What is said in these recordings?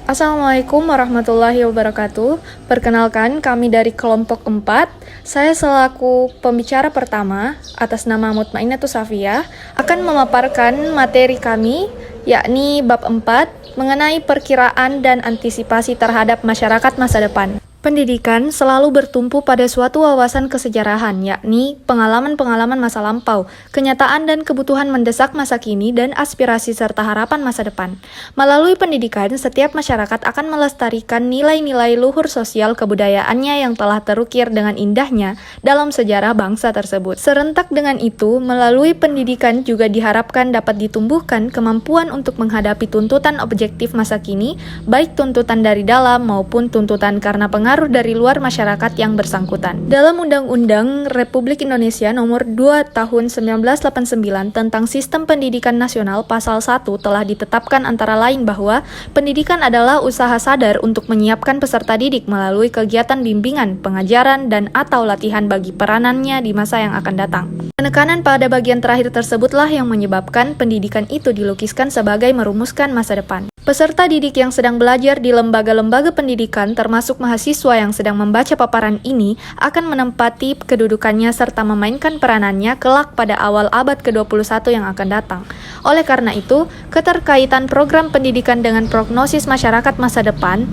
Assalamualaikum warahmatullahi wabarakatuh. Perkenalkan, kami dari kelompok 4. Saya selaku pembicara pertama atas nama Mutmainatus Safiyah akan memaparkan materi kami, yakni bab 4 mengenai perkiraan dan antisipasi terhadap masyarakat masa depan. Pendidikan selalu bertumpu pada suatu wawasan kesejarahan, yakni pengalaman-pengalaman masa lampau, kenyataan dan kebutuhan mendesak masa kini, dan aspirasi serta harapan masa depan. Melalui pendidikan, setiap masyarakat akan melestarikan nilai-nilai luhur sosial kebudayaannya yang telah terukir dengan indahnya dalam sejarah bangsa tersebut. Serentak dengan itu, melalui pendidikan juga diharapkan dapat ditumbuhkan kemampuan untuk menghadapi tuntutan objektif masa kini, baik tuntutan dari dalam maupun tuntutan karena pengaruh dari luar masyarakat yang bersangkutan. Dalam Undang-Undang Republik Indonesia Nomor 2 Tahun 1989 tentang Sistem Pendidikan Nasional Pasal 1 telah ditetapkan antara lain bahwa pendidikan adalah usaha sadar untuk menyiapkan peserta didik melalui kegiatan bimbingan, pengajaran, dan atau latihan bagi peranannya di masa yang akan datang. Penekanan pada bagian terakhir tersebutlah yang menyebabkan pendidikan itu dilukiskan sebagai merumuskan masa depan. Peserta didik yang sedang belajar di lembaga-lembaga pendidikan termasuk mahasiswa yang sedang membaca paparan ini akan menempati kedudukannya serta memainkan peranannya kelak pada awal abad ke-21 yang akan datang. Oleh karena itu, keterkaitan program pendidikan dengan prognosis masyarakat masa depan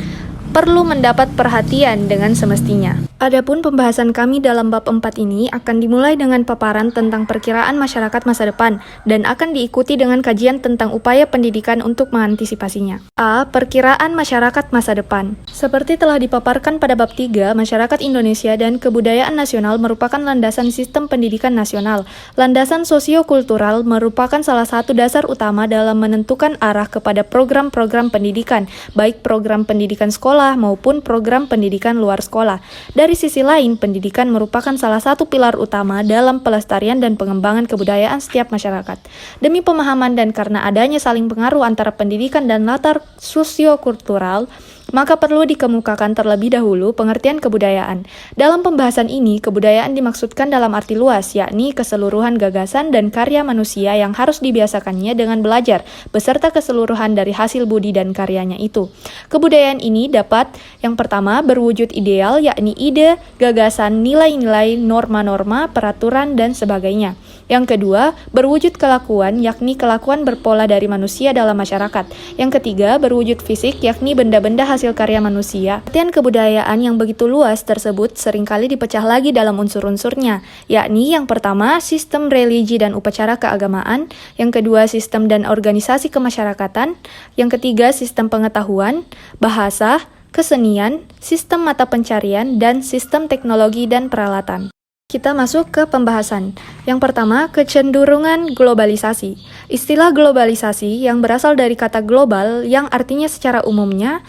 perlu mendapat perhatian dengan semestinya. Adapun pembahasan kami dalam bab 4 ini akan dimulai dengan paparan tentang perkiraan masyarakat masa depan dan akan diikuti dengan kajian tentang upaya pendidikan untuk mengantisipasinya. A. Perkiraan masyarakat masa depan. Seperti telah dipaparkan pada bab 3, masyarakat Indonesia dan kebudayaan nasional merupakan landasan sistem pendidikan nasional. Landasan sosiokultural merupakan salah satu dasar utama dalam menentukan arah kepada program-program pendidikan, baik program pendidikan sekolah maupun program pendidikan luar sekolah. Dari sisi lain, pendidikan merupakan salah satu pilar utama dalam pelestarian dan pengembangan kebudayaan setiap masyarakat. Demi pemahaman dan karena adanya saling pengaruh antara pendidikan dan latar sosiokultural, maka perlu dikemukakan terlebih dahulu pengertian kebudayaan. Dalam pembahasan ini, kebudayaan dimaksudkan dalam arti luas, yakni keseluruhan gagasan dan karya manusia yang harus dibiasakannya dengan belajar, beserta keseluruhan dari hasil budi dan karyanya itu. Kebudayaan ini dapat, yang pertama, berwujud ideal, yakni ide, gagasan, nilai-nilai, norma-norma, peraturan, dan sebagainya. Yang kedua, berwujud kelakuan, yakni kelakuan berpola dari manusia dalam masyarakat. Yang ketiga, berwujud fisik, yakni benda-benda hasil karya manusia. Artian kebudayaan yang begitu luas tersebut seringkali dipecah lagi dalam unsur-unsurnya, yakni yang pertama, sistem religi dan upacara keagamaan, yang kedua, sistem dan organisasi kemasyarakatan, yang ketiga, sistem pengetahuan, bahasa, kesenian, sistem mata pencarian, dan sistem teknologi dan peralatan. Kita masuk ke pembahasan. Yang pertama, kecenderungan globalisasi. Istilah globalisasi yang berasal dari kata global yang artinya secara umumnya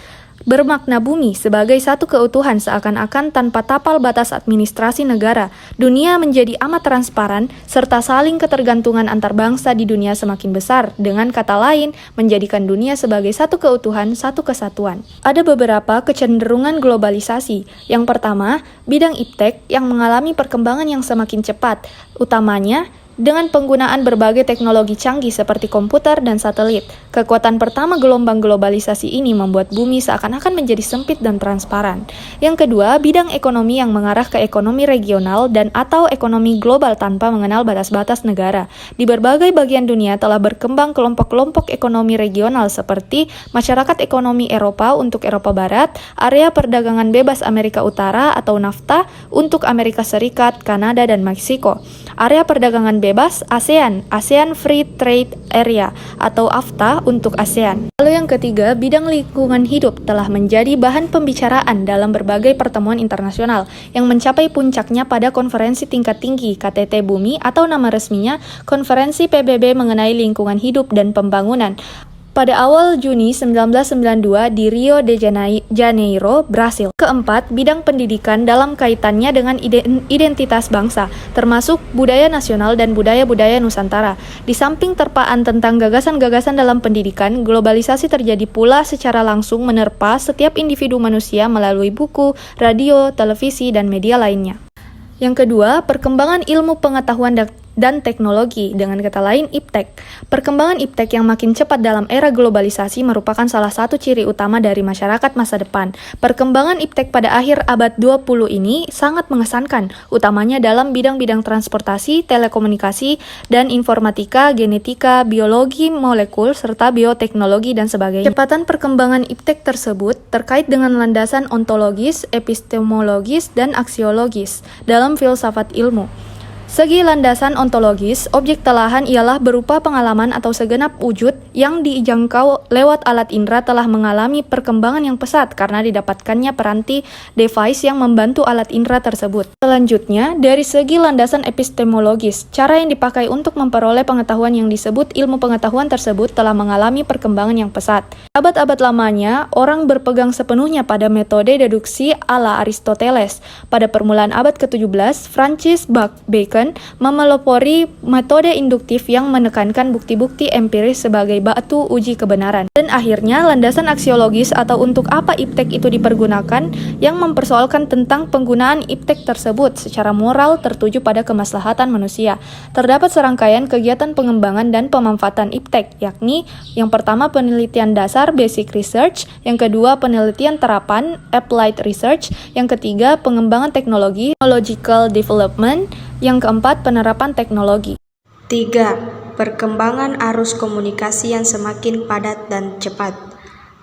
bermakna bumi sebagai satu keutuhan seakan-akan tanpa tapal batas administrasi negara. Dunia menjadi amat transparan serta saling ketergantungan antar bangsa di dunia semakin besar. Dengan kata lain, menjadikan dunia sebagai satu keutuhan, satu kesatuan. Ada beberapa kecenderungan globalisasi. Yang pertama, bidang iptek yang mengalami perkembangan yang semakin cepat, utamanya dengan penggunaan berbagai teknologi canggih seperti komputer dan satelit. Kekuatan pertama gelombang globalisasi ini membuat bumi seakan-akan menjadi sempit dan transparan. Yang kedua, bidang ekonomi yang mengarah ke ekonomi regional dan atau ekonomi global tanpa mengenal batas-batas negara. Di berbagai bagian dunia telah berkembang kelompok-kelompok ekonomi regional seperti Masyarakat Ekonomi Eropa untuk Eropa Barat, Area Perdagangan Bebas Amerika Utara atau NAFTA untuk Amerika Serikat, Kanada, dan Meksiko. Area Perdagangan Bebas ASEAN, ASEAN Free Trade Area atau AFTA untuk ASEAN. Lalu yang ketiga, bidang lingkungan hidup telah menjadi bahan pembicaraan dalam berbagai pertemuan internasional yang mencapai puncaknya pada konferensi tingkat tinggi KTT Bumi atau nama resminya Konferensi PBB mengenai lingkungan hidup dan pembangunan pada awal Juni 1992 di Rio de Janeiro, Brasil. Keempat, bidang pendidikan dalam kaitannya dengan identitas bangsa, termasuk budaya nasional dan budaya-budaya Nusantara. Di samping terpaan tentang gagasan-gagasan dalam pendidikan, globalisasi terjadi pula secara langsung menerpa setiap individu manusia melalui buku, radio, televisi, dan media lainnya. Yang kedua, perkembangan ilmu pengetahuan dan teknologi, dengan kata lain IPTEK. Perkembangan IPTEK yang makin cepat dalam era globalisasi merupakan salah satu ciri utama dari masyarakat masa depan. Perkembangan IPTEK pada akhir abad 20 ini sangat mengesankan, utamanya dalam bidang-bidang transportasi, telekomunikasi, dan informatika, genetika, biologi molekul, serta bioteknologi dan sebagainya. Kecepatan perkembangan IPTEK tersebut terkait dengan landasan ontologis, epistemologis, dan aksiologis dalam filsafat ilmu. Segi landasan ontologis, objek telahan ialah berupa pengalaman atau segenap wujud yang dijangkau lewat alat indera telah mengalami perkembangan yang pesat karena didapatkannya peranti device yang membantu alat indera tersebut. Selanjutnya, dari segi landasan epistemologis, cara yang dipakai untuk memperoleh pengetahuan yang disebut ilmu pengetahuan tersebut telah mengalami perkembangan yang pesat. Abad-abad lamanya, orang berpegang sepenuhnya pada metode deduksi ala Aristoteles. Pada permulaan abad ke-17, Francis Bacon memelopori metode induktif yang menekankan bukti-bukti empiris sebagai batu uji kebenaran. Dan akhirnya, landasan aksiologis atau untuk apa IPTEK itu dipergunakan yang mempersoalkan tentang penggunaan IPTEK tersebut secara moral tertuju pada kemaslahatan manusia. Terdapat serangkaian kegiatan pengembangan dan pemanfaatan IPTEK, yakni yang pertama penelitian dasar basic research, yang kedua penelitian terapan applied research, yang ketiga pengembangan teknologi technological development, yang keempat, penerapan teknologi. 3. Perkembangan arus komunikasi yang semakin padat dan cepat.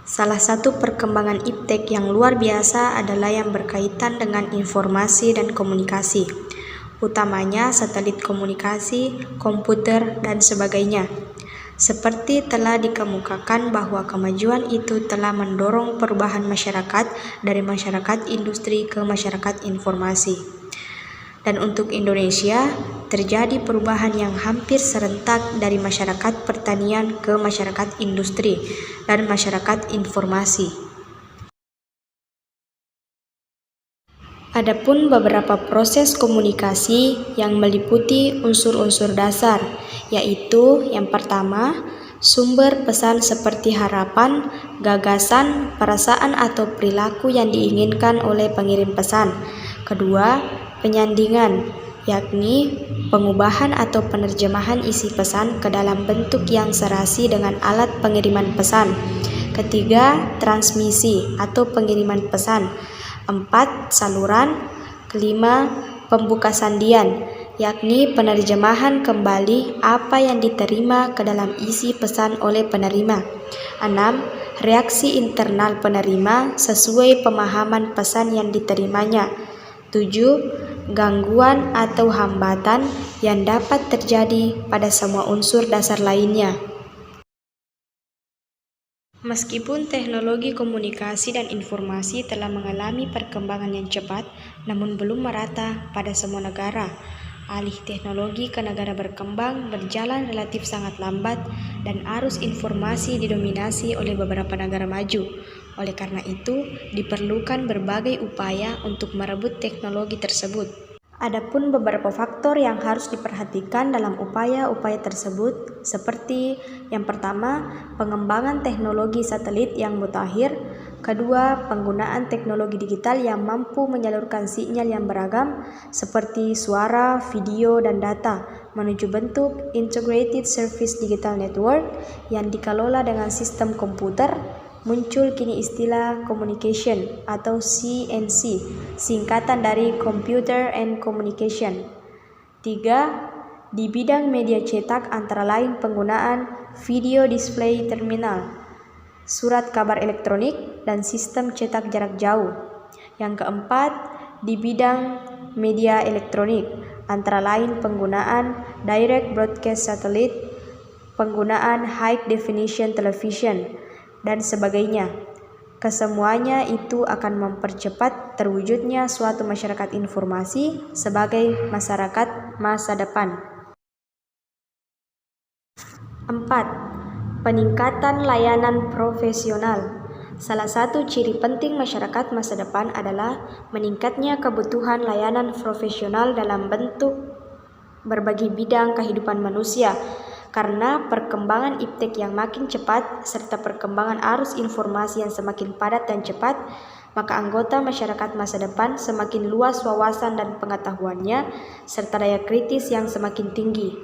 Salah satu perkembangan IPTEK yang luar biasa adalah yang berkaitan dengan informasi dan komunikasi, utamanya satelit komunikasi, komputer, dan sebagainya. Seperti telah dikemukakan bahwa kemajuan itu telah mendorong perubahan masyarakat dari masyarakat industri ke masyarakat informasi. Dan untuk Indonesia, terjadi perubahan yang hampir serentak dari masyarakat pertanian ke masyarakat industri dan masyarakat informasi. Adapun beberapa proses komunikasi yang meliputi unsur-unsur dasar, yaitu yang pertama, sumber pesan seperti harapan, gagasan, perasaan atau perilaku yang diinginkan oleh pengirim pesan. Kedua, penyandingan, yakni pengubahan atau penerjemahan isi pesan ke dalam bentuk yang serasi dengan alat pengiriman pesan. Ketiga, transmisi atau pengiriman pesan. 4. Saluran. Kelima, pembuka sandian, yakni penerjemahan kembali apa yang diterima ke dalam isi pesan oleh penerima. 6. Reaksi internal penerima sesuai pemahaman pesan yang diterimanya. 7. Gangguan atau hambatan yang dapat terjadi pada semua unsur dasar lainnya. Meskipun teknologi komunikasi dan informasi telah mengalami perkembangan yang cepat, namun belum merata pada semua negara. Alih teknologi ke negara berkembang berjalan relatif sangat lambat dan arus informasi didominasi oleh beberapa negara maju. Oleh karena itu, diperlukan berbagai upaya untuk merebut teknologi tersebut. Adapun beberapa faktor yang harus diperhatikan dalam upaya-upaya tersebut, seperti yang pertama, pengembangan teknologi satelit yang mutakhir. Kedua, penggunaan teknologi digital yang mampu menyalurkan sinyal yang beragam seperti suara, video, dan data menuju bentuk Integrated Service Digital Network yang dikelola dengan sistem komputer. Muncul kini istilah communication atau CNC, singkatan dari Computer and Communication. 3. Di bidang media cetak antara lain penggunaan video display terminal, surat kabar elektronik, dan sistem cetak jarak jauh. Yang keempat, di bidang media elektronik antara lain penggunaan direct broadcast satellite, penggunaan high definition television, dan sebagainya. Kesemuanya itu akan mempercepat terwujudnya suatu masyarakat informasi sebagai masyarakat masa depan. 4. Peningkatan layanan profesional. Salah satu ciri penting masyarakat masa depan adalah meningkatnya kebutuhan layanan profesional dalam bentuk berbagai bidang kehidupan manusia. Karena perkembangan iptek yang makin cepat serta perkembangan arus informasi yang semakin padat dan cepat, maka anggota masyarakat masa depan semakin luas wawasan dan pengetahuannya serta daya kritis yang semakin tinggi.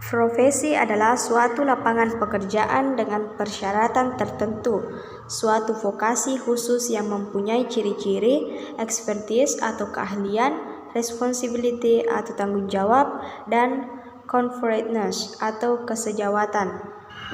Profesi adalah suatu lapangan pekerjaan dengan persyaratan tertentu, suatu vokasi khusus yang mempunyai ciri-ciri, expertise atau keahlian, responsibility atau tanggung jawab, dan corporateness atau kesejawatan.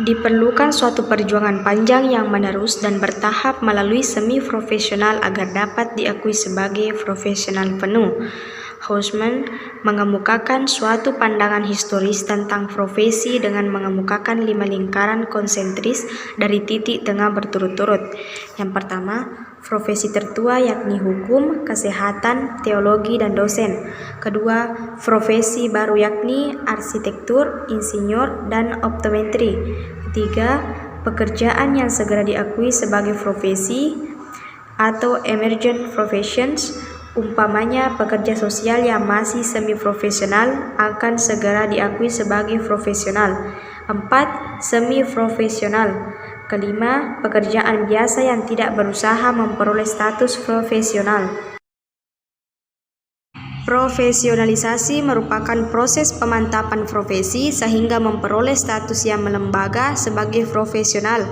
Diperlukan suatu perjuangan panjang yang menerus dan bertahap melalui semi-profesional agar dapat diakui sebagai profesional penuh. Hausman mengemukakan suatu pandangan historis tentang profesi dengan mengemukakan 5 lingkaran konsentris dari titik tengah berturut-turut. Yang pertama, profesi tertua yakni hukum, kesehatan, teologi, dan dosen. Kedua, profesi baru yakni arsitektur, insinyur, dan optometri. Ketiga, pekerjaan yang segera diakui sebagai profesi atau emergent professions, umpamanya pekerja sosial yang masih semi-profesional akan segera diakui sebagai profesional. 4. Semi-profesional. Kelima, pekerjaan biasa yang tidak berusaha memperoleh status profesional. Profesionalisasi merupakan proses pemantapan profesi sehingga memperoleh status yang melembaga sebagai profesional.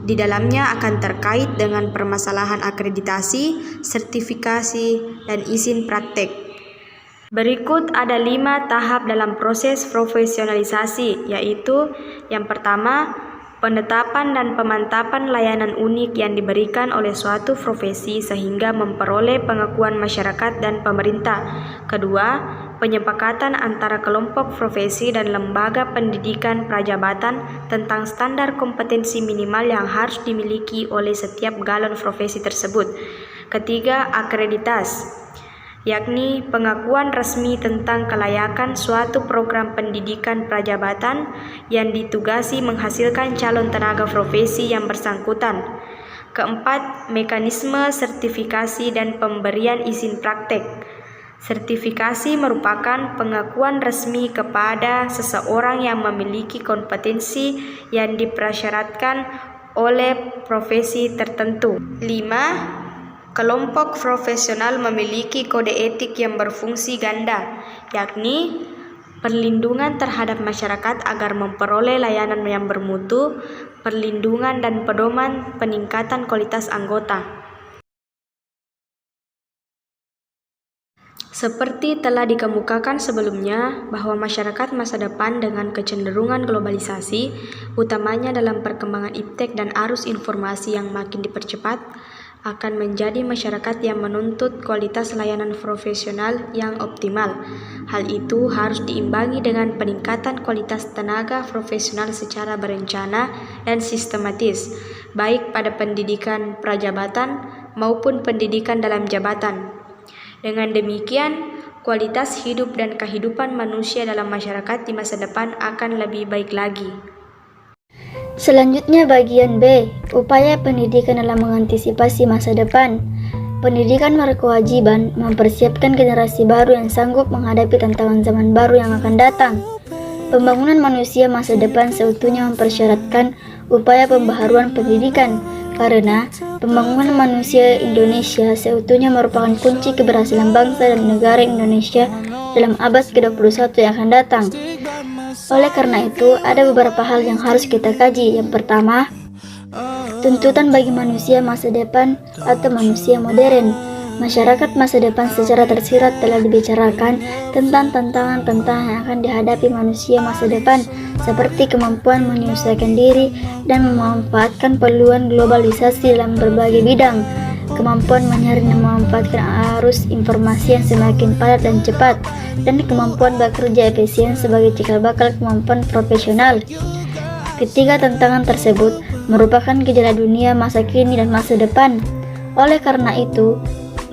Di dalamnya akan terkait dengan permasalahan akreditasi, sertifikasi, dan izin praktek. Berikut ada 5 tahap dalam proses profesionalisasi, yaitu yang pertama, penetapan dan pemantapan layanan unik yang diberikan oleh suatu profesi sehingga memperoleh pengakuan masyarakat dan pemerintah. Kedua, penyepakatan antara kelompok profesi dan lembaga pendidikan prajabatan tentang standar kompetensi minimal yang harus dimiliki oleh setiap galon profesi tersebut. Ketiga, akreditas, yakni pengakuan resmi tentang kelayakan suatu program pendidikan prajabatan yang ditugasi menghasilkan calon tenaga profesi yang bersangkutan. Keempat, mekanisme sertifikasi dan pemberian izin praktek. Sertifikasi merupakan pengakuan resmi kepada seseorang yang memiliki kompetensi yang dipersyaratkan oleh profesi tertentu. 5. Kelompok profesional memiliki kode etik yang berfungsi ganda, yakni perlindungan terhadap masyarakat agar memperoleh layanan yang bermutu, perlindungan dan pedoman peningkatan kualitas anggota. Seperti telah dikemukakan sebelumnya, bahwa masyarakat masa depan dengan kecenderungan globalisasi, utamanya dalam perkembangan iptek dan arus informasi yang makin dipercepat, akan menjadi masyarakat yang menuntut kualitas layanan profesional yang optimal. Hal itu harus diimbangi dengan peningkatan kualitas tenaga profesional secara berencana dan sistematis, baik pada pendidikan prajabatan maupun pendidikan dalam jabatan. Dengan demikian, kualitas hidup dan kehidupan manusia dalam masyarakat di masa depan akan lebih baik lagi. Selanjutnya bagian B, upaya pendidikan dalam mengantisipasi masa depan. Pendidikan berkewajiban mempersiapkan generasi baru yang sanggup menghadapi tantangan zaman baru yang akan datang. Pembangunan manusia masa depan seutuhnya mempersyaratkan upaya pembaharuan pendidikan, karena pembangunan manusia Indonesia seutuhnya merupakan kunci keberhasilan bangsa dan negara Indonesia dalam abad ke-21 yang akan datang. Oleh karena itu, ada beberapa hal yang harus kita kaji. Yang pertama, tuntutan bagi manusia masa depan atau manusia modern. Masyarakat masa depan secara tersirat telah dibicarakan tentang tantangan-tantangan yang akan dihadapi manusia masa depan, seperti kemampuan menyelesaikan diri dan memanfaatkan peluang globalisasi dalam berbagai bidang, kemampuan menyaring dan memanfaatkan arus informasi yang semakin padat dan cepat, dan kemampuan bekerja efisien sebagai cikal bakal kemampuan profesional. Ketiga tantangan tersebut merupakan gejala dunia masa kini dan masa depan. Oleh karena itu,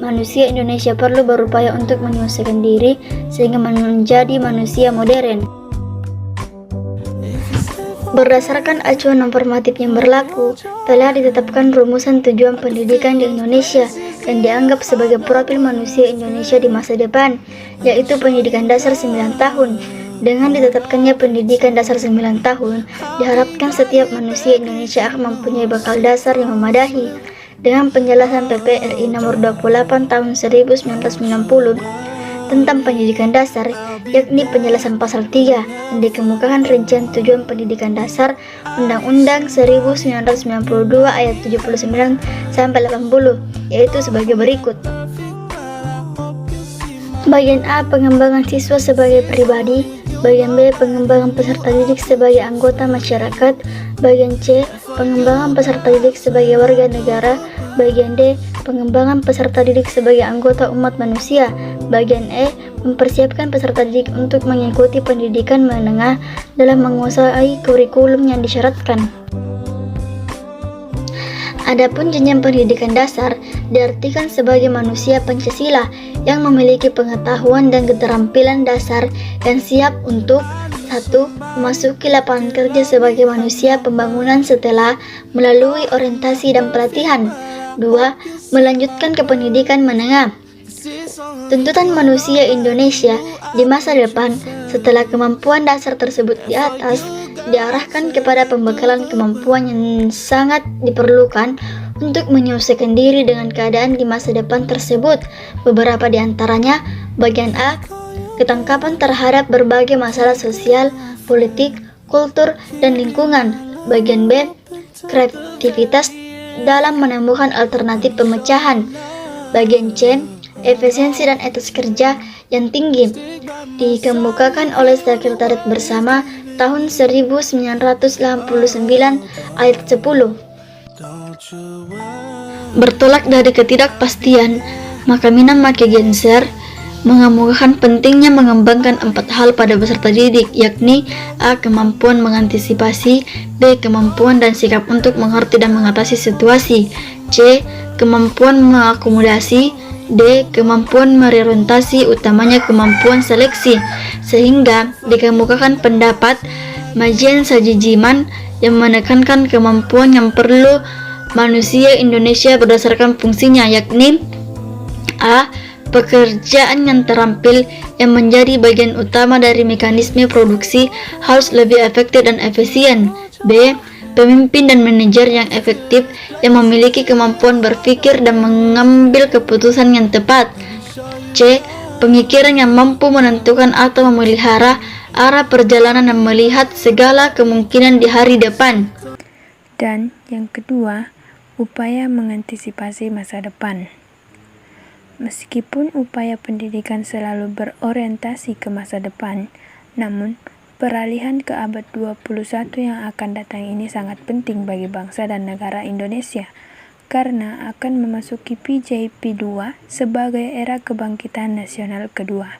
manusia Indonesia perlu berupaya untuk menyelesaikan diri sehingga menjadi manusia modern. Berdasarkan acuan normatif yang berlaku, telah ditetapkan rumusan tujuan pendidikan di Indonesia yang dianggap sebagai profil manusia Indonesia di masa depan, yaitu pendidikan dasar 9 tahun, Dengan ditetapkannya pendidikan dasar 9 tahun, diharapkan setiap manusia Indonesia akan mempunyai bekal dasar yang memadai. Dengan penjelasan PPRI nomor 28 tahun 1990 tentang pendidikan dasar, yakni penjelasan pasal 3 yang dikemukakan rincian tujuan pendidikan dasar Undang-Undang 1992 ayat 79 sampai 80, yaitu sebagai berikut. Bagian A, pengembangan siswa sebagai pribadi. Bagian B, pengembangan peserta didik sebagai anggota masyarakat. Bagian C, pengembangan peserta didik sebagai warga negara. Bagian D, pengembangan peserta didik sebagai anggota umat manusia. Bagian E, mempersiapkan peserta didik untuk mengikuti pendidikan menengah dalam menguasai kurikulum yang disyaratkan. Adapun jenjang pendidikan dasar diartikan sebagai manusia Pancasila yang memiliki pengetahuan dan keterampilan dasar yang siap untuk 1. Memasuki lapangan kerja sebagai manusia pembangunan setelah melalui orientasi dan pelatihan. 2. Melanjutkan ke pendidikan menengah. Tuntutan manusia Indonesia di masa depan setelah kemampuan dasar tersebut di atas diarahkan kepada pembekalan kemampuan yang sangat diperlukan untuk menyelesaikan diri dengan keadaan di masa depan tersebut. Beberapa di antaranya: bagian A, ketangkapan terhadap berbagai masalah sosial, politik, kultur, dan lingkungan. Bagian B, kreativitas dalam menemukan alternatif pemecahan. Bagian C, efisiensi dan etos kerja yang tinggi, dikemukakan oleh Sekretariat Bersama tahun 1989 ayat 10. Bertolak dari ketidakpastian, maka Minam Make Genser mengemukakan pentingnya mengembangkan 4 hal pada peserta didik, yakni A. Kemampuan mengantisipasi. B. Kemampuan dan sikap untuk mengerti dan mengatasi situasi. C. Kemampuan mengakomodasi. D. Kemampuan mereorientasi, utamanya kemampuan seleksi. Sehingga dikemukakan pendapat Majen Sajijiman yang menekankan kemampuan yang perlu manusia Indonesia berdasarkan fungsinya, yakni A. Pekerjaan yang terampil yang menjadi bagian utama dari mekanisme produksi harus lebih efektif dan efisien. B. Pemimpin dan manajer yang efektif yang memiliki kemampuan berpikir dan mengambil keputusan yang tepat. C. Pemikiran yang mampu menentukan atau memelihara arah perjalanan dan melihat segala kemungkinan di hari depan. Dan yang kedua, upaya mengantisipasi masa depan. Meskipun upaya pendidikan selalu berorientasi ke masa depan, namun peralihan ke abad 21 yang akan datang ini sangat penting bagi bangsa dan negara Indonesia, karena akan memasuki PJP2 sebagai era kebangkitan nasional kedua.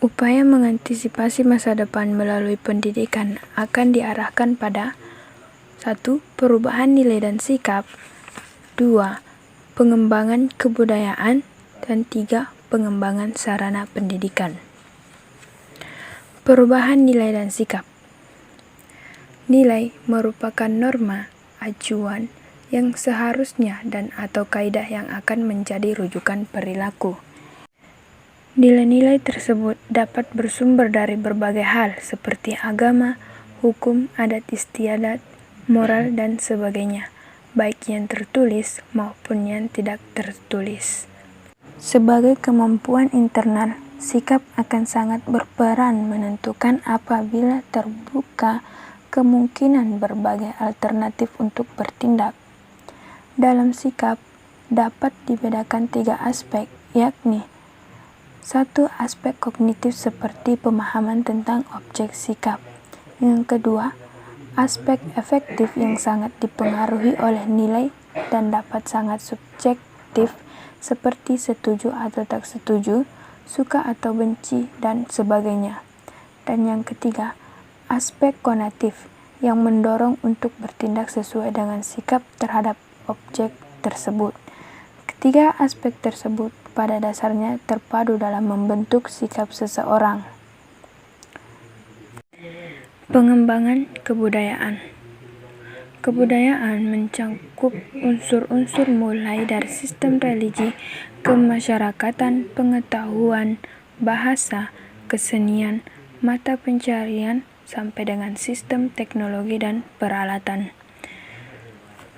Upaya mengantisipasi masa depan melalui pendidikan akan diarahkan pada 1. Perubahan nilai dan sikap. 2. Pengembangan kebudayaan. Dan 3. Pengembangan sarana pendidikan. Perubahan nilai dan sikap. Nilai merupakan norma, acuan yang seharusnya dan atau kaidah yang akan menjadi rujukan perilaku. Nilai-nilai tersebut dapat bersumber dari berbagai hal seperti agama, hukum, adat istiadat, moral, dan sebagainya, baik yang tertulis maupun yang tidak tertulis. Sebagai kemampuan internal, sikap akan sangat berperan menentukan apabila terbuka kemungkinan berbagai alternatif untuk bertindak. Dalam sikap, dapat dibedakan 3 aspek, yakni 1. Aspek kognitif seperti pemahaman tentang objek sikap. Yang kedua, aspek efektif yang sangat dipengaruhi oleh nilai dan dapat sangat subjektif seperti setuju atau tak setuju, suka atau benci, dan sebagainya. Dan yang ketiga, aspek konatif yang mendorong untuk bertindak sesuai dengan sikap terhadap objek tersebut. Ketiga aspek tersebut pada dasarnya terpadu dalam membentuk sikap seseorang. Pengembangan kebudayaan. Kebudayaan mencakup unsur-unsur mulai dari sistem religi, kemasyarakatan, pengetahuan, bahasa, kesenian, mata pencarian, sampai dengan sistem teknologi dan peralatan.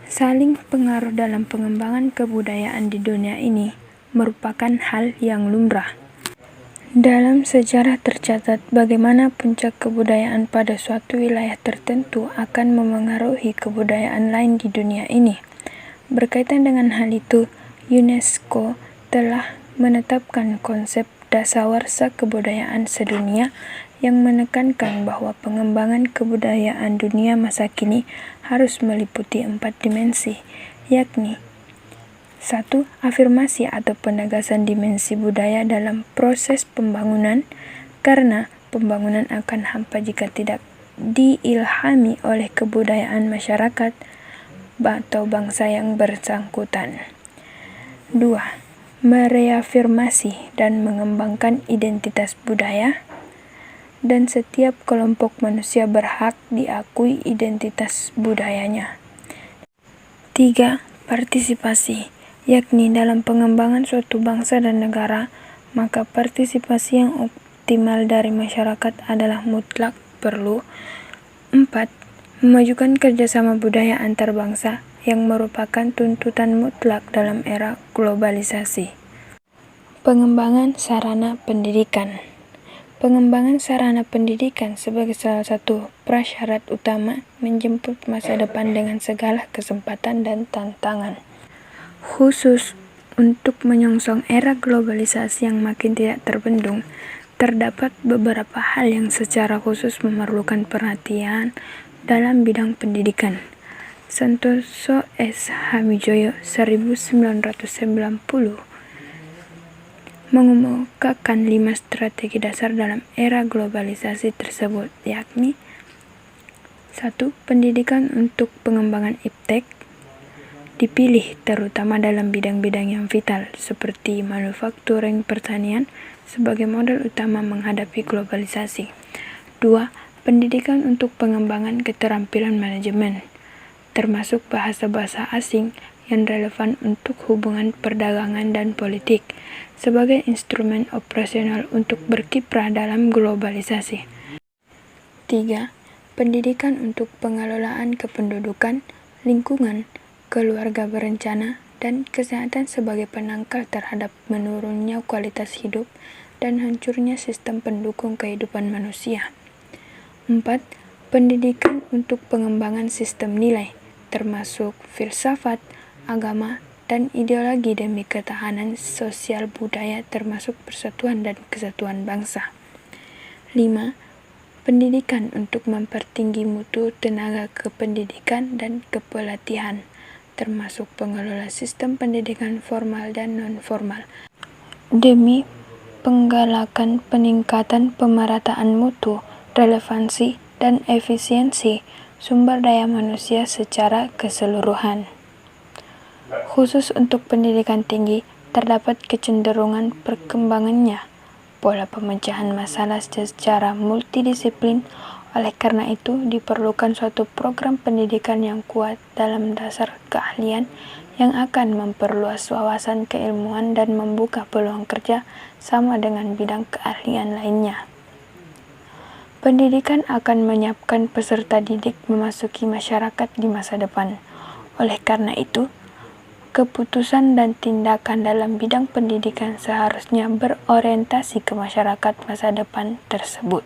Saling pengaruh dalam pengembangan kebudayaan di dunia ini merupakan hal yang lumrah. Dalam sejarah tercatat bagaimana puncak kebudayaan pada suatu wilayah tertentu akan memengaruhi kebudayaan lain di dunia ini. Berkaitan dengan hal itu, UNESCO telah menetapkan konsep dasawarsa kebudayaan sedunia yang menekankan bahwa pengembangan kebudayaan dunia masa kini harus meliputi 4 dimensi, yakni 1. Afirmasi atau penegasan dimensi budaya dalam proses pembangunan, karena pembangunan akan hampa jika tidak diilhami oleh kebudayaan masyarakat atau bangsa yang bersangkutan. 2. Mereafirmasi dan mengembangkan identitas budaya, dan setiap kelompok manusia berhak diakui identitas budayanya. 3. Partisipasi, yakni dalam pengembangan suatu bangsa dan negara, maka partisipasi yang optimal dari masyarakat adalah mutlak perlu. 4. Memajukan kerjasama budaya antar bangsa yang merupakan tuntutan mutlak dalam era globalisasi. Pengembangan sarana pendidikan. Pengembangan sarana pendidikan sebagai salah satu prasyarat utama menjemput masa depan dengan segala kesempatan dan tantangan. Khusus untuk menyongsong era globalisasi yang makin tidak terbendung, terdapat beberapa hal yang secara khusus memerlukan perhatian dalam bidang pendidikan. Santoso S. Hamijoyo 1990 mengemukakan 5 strategi dasar dalam era globalisasi tersebut, yakni 1. Pendidikan untuk pengembangan iptek dipilih terutama dalam bidang-bidang yang vital seperti manufakturing pertanian sebagai modal utama menghadapi globalisasi. 2. Pendidikan untuk pengembangan keterampilan manajemen, termasuk bahasa-bahasa asing yang relevan untuk hubungan perdagangan dan politik, sebagai instrumen operasional untuk berkiprah dalam globalisasi. 3. Pendidikan untuk pengelolaan kependudukan, lingkungan, keluarga berencana, dan kesehatan sebagai penangkal terhadap menurunnya kualitas hidup dan hancurnya sistem pendukung kehidupan manusia. 4. Pendidikan untuk pengembangan sistem nilai, termasuk filsafat, agama, dan ideologi demi ketahanan sosial budaya termasuk persatuan dan kesatuan bangsa. 5. Pendidikan untuk mempertinggi mutu tenaga kependidikan dan kepelatihan, termasuk pengelola sistem pendidikan formal dan non-formal, demi penggalakan peningkatan pemerataan mutu, relevansi, dan efisiensi sumber daya manusia secara keseluruhan. Khusus untuk pendidikan tinggi, terdapat kecenderungan perkembangannya pola pemecahan masalah secara multidisiplin. Oleh karena itu, diperlukan suatu program pendidikan yang kuat dalam dasar keahlian yang akan memperluas wawasan keilmuan dan membuka peluang kerja sama dengan bidang keahlian lainnya. Pendidikan akan menyiapkan peserta didik memasuki masyarakat di masa depan. Oleh karena itu, keputusan dan tindakan dalam bidang pendidikan seharusnya berorientasi ke masyarakat masa depan tersebut.